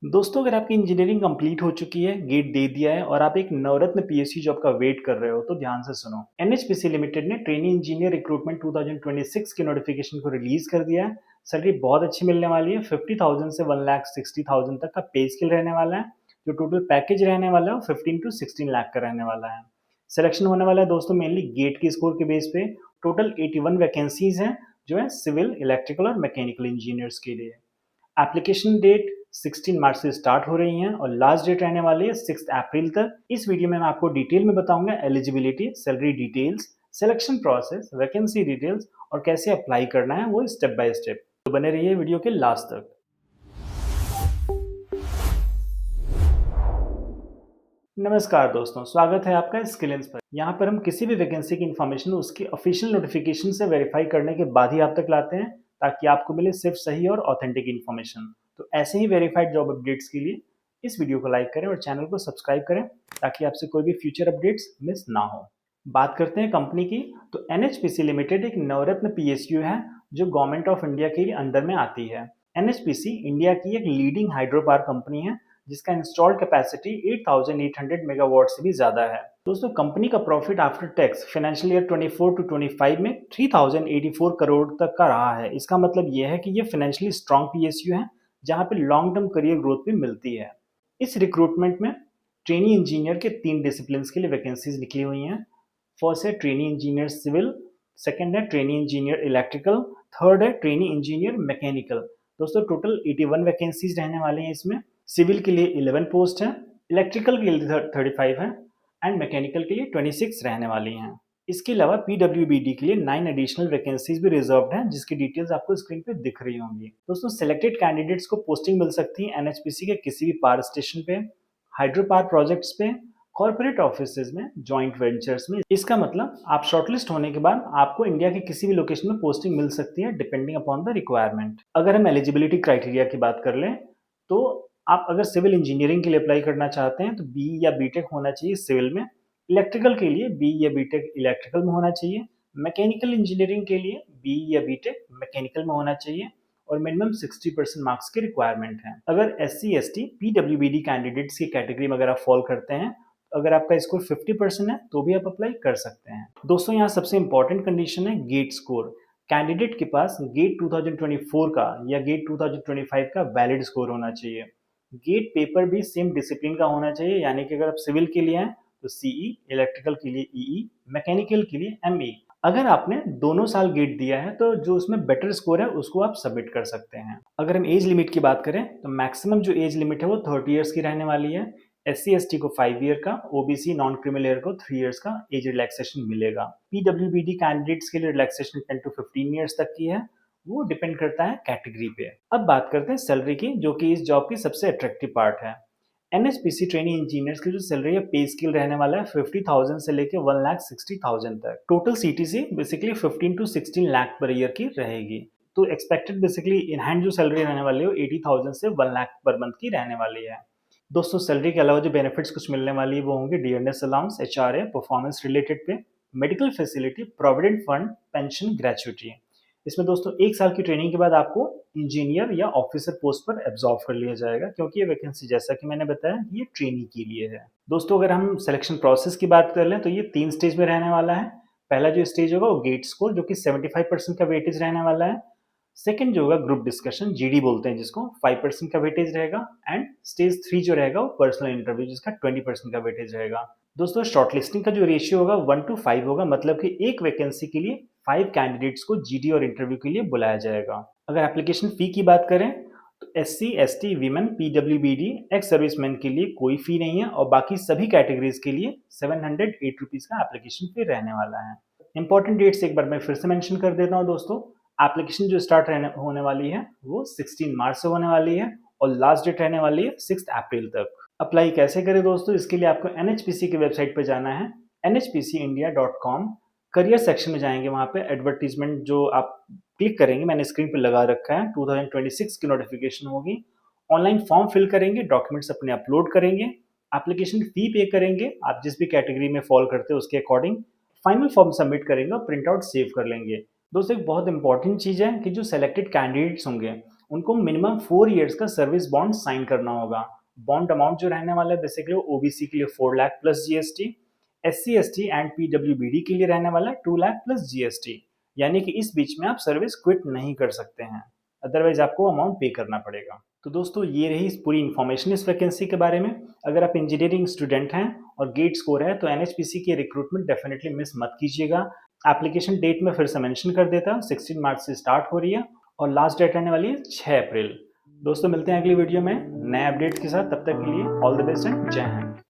दोस्तों, अगर आपकी इंजीनियरिंग कंप्लीट हो चुकी है, गेट दे दिया है और आप एक नवरत्न पीएसयू जॉब का वेट कर रहे हो, तो ध्यान से सुनो। एनएचपीसी लिमिटेड ने ट्रेनी इंजीनियर रिक्रूटमेंट 2026 के नोटिफिकेशन को रिलीज कर दिया है। सैलरी बहुत अच्छी मिलने वाली है। 50,000 से 1,60,000 तक का पे स्केल रहने वाला है। जो टोटल पैकेज रहने वाला है वो 15 to 16 लाख का रहने वाला है। सिलेक्शन होने वाला है दोस्तों मेनली गेट के स्कोर के बेस पे। टोटल 81 वैकेंसीज हैं जो है सिविल, इलेक्ट्रिकल और मैकेनिकल इंजीनियर्स के लिए। एप्लीकेशन डेट 16 मार्च से स्टार्ट हो रही हैं और लास्ट डेट रहने वाली है 6 अप्रैल तक। इस वीडियो में मैं आपको डिटेल में बताऊंगा eligibility, salary details, selection process, vacancy details और कैसे अप्लाई करना है वो स्टेप बाय स्टेप। तो बने रहिए वीडियो के लास्ट तक। नमस्कार दोस्तों, स्वागत है आपका स्किल इंस पर। यहाँ पर हम किसी भी वैकेंसी की इन्फॉर्मेशन उसकी ऑफिशियल नोटिफिकेशन से वेरीफाई करने के बाद ही आप तक लाते हैं, ताकि आपको मिले सिर्फ सही और ऑथेंटिक इन्फॉर्मेशन। तो ऐसे ही वेरीफाइड जॉब अपडेट्स के लिए इस वीडियो को लाइक करें और चैनल को सब्सक्राइब करें, ताकि आपसे कोई भी फ्यूचर अपडेट्स मिस ना हो। बात करते हैं कंपनी की, तो एनएचपीसी लिमिटेड एक नवरत्न पीएसयू है जो गवर्नमेंट ऑफ इंडिया के अंडर में आती है। एनएचपीसी इंडिया की एक लीडिंग हाइड्रो पावर कंपनी है जिसका इंस्टॉल्ड कैपेसिटी 8,800 मेगावाट से भी ज्यादा है। दोस्तों, कंपनी का profit after tax financial year 24 to 25 में 3,084 करोड़ तक का रहा है। इसका मतलब यह है कि यह फाइनेंशियली स्ट्रांग पीएसयू है जहां पे लॉन्ग टर्म करियर ग्रोथ भी मिलती है। इस रिक्रूटमेंट में ट्रेनी इंजीनियर के 3 डिसिप्लिन के लिए वैकेंसीज निकली हुई हैं। फर्स्ट है ट्रेनी इंजीनियर सिविल, सेकंड है ट्रेनी इंजीनियर इलेक्ट्रिकल, थर्ड है ट्रेनी इंजीनियर मैकेनिकल। दोस्तों, टोटल 81 वैकेंसीज रहने वाले हैं इसमें। सिविल के लिए 11 पोस्ट है, इलेक्ट्रिकल के लिए 35 है एंड मैकेनिकल के लिए 26 रहने वाली हैं। इसके अलावा पीडब्ल्यूबीडी के लिए 9 एडिशनल वैकेंसीज भी रिजर्व्ड हैं, जिसकी डिटेल्स आपको स्क्रीन पे दिख रही होंगी। दोस्तों, सिलेक्टेड कैंडिडेट्स को पोस्टिंग मिल सकती है एनएचपीसी के किसी भी पावर स्टेशन पे, हाइड्रो पावर प्रोजेक्ट्स पे, कॉर्पोरेट ऑफिसेज में, जॉइंट वेंचर्स में। इसका मतलब आप शॉर्टलिस्ट होने के बाद आपको इंडिया के किसी भी लोकेशन में पोस्टिंग मिल सकती है डिपेंडिंग अपॉन द रिक्वायरमेंट। अगर हम एलिजिबिलिटी क्राइटेरिया की बात कर लें, तो आप अगर सिविल इंजीनियरिंग के लिए अप्लाई करना चाहते हैं तो बी या बीटेक होना चाहिए सिविल में। इलेक्ट्रिकल के लिए बी या बीटेक इलेक्ट्रिकल में होना चाहिए। मैकेनिकल इंजीनियरिंग के लिए बी या बीटेक मैकेनिकल में होना चाहिए और मिनिमम 60% मार्क्स की रिक्वायरमेंट है। अगर एससी, एसटी, पीडब्ल्यूबीडी कैंडिडेट्स की कैटेगरी में अगर आप फॉल करते हैं, अगर आपका स्कोर 50% है तो भी आप अप्लाई कर सकते हैं। दोस्तों, यहाँ सबसे इंपॉर्टेंट कंडीशन है गेट स्कोर। कैंडिडेट के पास गेट 2024 का या गेट 2025 का वैलिड स्कोर होना चाहिए। गेट पेपर भी सेम डिसिप्लिन का होना चाहिए, यानी कि अगर आप सिविल के लिए हैं तो सीई, इलेक्ट्रिकल के लिए ईई, मैकेनिकल के लिए एमई। अगर आपने दोनों साल गेट दिया है तो जो उसमें बेटर स्कोर है उसको आप सबमिट कर सकते हैं। अगर हम एज लिमिट की बात करें तो मैक्सिमम जो एज लिमिट है वो 30 ईयर्स की रहने वाली है। एससी एसटी को 5 ईयर का, ओबीसी नॉन क्रिमिनल ईयर को 3 ईयर्स का एज रिलैक्सेशन मिलेगा। पीडब्ल्यूबीडी कैंडिडेट्स के लिए रिलैक्सेशन 10 to 15 ईयर्स तक की है, वो डिपेंड करता है कैटेगरी पे। अब बात करते हैं सैलरी की, जो कि इस जॉब की सबसे अट्रैक्टिव पार्ट है। एनएचपीसी ट्रेनी इंजीनियर्स की जो सैलरी है पे स्केल रहने वाला है 50,000 से लेके 1,60,000 तक। Total CTC basically 15 to 16 lakh per year की रहेगी। तो एक्सपेक्टेड बेसिकली इन हैंड जो सैलरी रहने वाली है वो 80,000 से 1 लाख पर मंथ की रहने वाली है। दोस्तों, सैलरी के अलावा जो बेनिफिट्स कुछ मिलने वाली है वो होंगे dearness allowance, HRA, performance related pay, medical facility, provident fund, pension, gratuity. इसमें दोस्तों 1 साल की ट्रेनिंग के बाद आपको इंजीनियर या ऑफिसर पोस्ट पर एब्जॉर्व कर लिया जाएगा, क्योंकि ये वैकेंसी जैसा कि मैंने बताया ये ट्रेनिंग के लिए है। दोस्तों, अगर हम सिलेक्शन प्रोसेस की बात कर लें तो ये 3 स्टेज में रहने वाला है। पहला जो स्टेज होगा वो गेट स्कोर, जो कि 75% का वेटेज रहने वाला है। सेकंड जो होगा ग्रुप डिस्कशन, जीडी बोलते हैं जिसको, 5% का वेटेज रहेगा। एंड स्टेज 3 जो रहेगा वो पर्सनल इंटरव्यू, जिसका 20% का वेटेज रहेगा। दोस्तों, शॉर्टलिस्टिंग का जो रेशियो होगा 1 to 5 होगा, मतलब कि एक वैकेंसी के लिए 5 कैंडिडेट्स को जीडी और इंटरव्यू के लिए बुलाया जाएगा। अगर एप्लीकेशन फी की बात करें तो SC, ST, women, PWBD, ex serviceman के लिए कोई फी नहीं है और बाकी सभी कैटेगरीज के लिए 708 रुपीज का एप्लीकेशन फी रहने वाला है। इंपॉर्टेंट डेट्स एक बार मैं फिर से मेंशन कर देता हूँ दोस्तों। एप्लीकेशन जो स्टार्ट होने वाली है वो 16 मार्च से होने वाली है और लास्ट डेट रहने वाली है 6 अप्रैल तक। अप्लाई कैसे करें दोस्तों? इसके लिए आपको एनएचपीसी की वेबसाइट पर जाना है, nhpcindia.com। करियर सेक्शन में जाएंगे, वहां पे एडवर्टीजमेंट जो आप क्लिक करेंगे, मैंने स्क्रीन पे लगा रखा है, 2026 की नोटिफिकेशन होगी। ऑनलाइन फॉर्म फिल करेंगे, डॉक्यूमेंट्स अपने अपलोड करेंगे, एप्लीकेशन फी पे करेंगे, आप जिस भी कैटेगरी में फॉल करते हो उसके अकॉर्डिंग। फाइनल फॉर्म सबमिट करेंगे और प्रिंट आउट सेव कर लेंगे। दोस्तों, एक बहुत इंपॉर्टेंट चीज़ है कि जो सेलेक्टेड कैंडिडेट्स होंगे उनको मिनिमम 4 इयर्स का सर्विस बॉन्ड साइन करना होगा। बॉन्ड अमाउंट जो रहने वाला है बेसिकली ओबीसी के लिए 4 lakh plus GST, SC ST and PWBD के लिए रहने वाला है 2 लाख प्लस जीएसटी। यानी कि इस बीच में आप सर्विस क्विट नहीं कर सकते हैं, अदरवाइज आपको अमाउंट पे करना पड़ेगा। तो दोस्तों ये रही इस पूरी इन्फॉर्मेशन इस वैकेंसी के बारे में। अगर आप इंजीनियरिंग स्टूडेंट हैं और गेट स्कोर है तो एनएचपीसी की रिक्रूटमेंट डेफिनेटली मिस मत कीजिएगा। एप्लीकेशन डेट में फिर से मेंशन कर देता हूं, 16 मार्च से स्टार्ट हो रही है और लास्ट डेट रहने वाली है 6 अप्रैल। दोस्तों मिलते हैं अगली वीडियो में नए अपडेट के साथ, तब तक के लिए ऑल द बेस्ट एंड जय हिंद।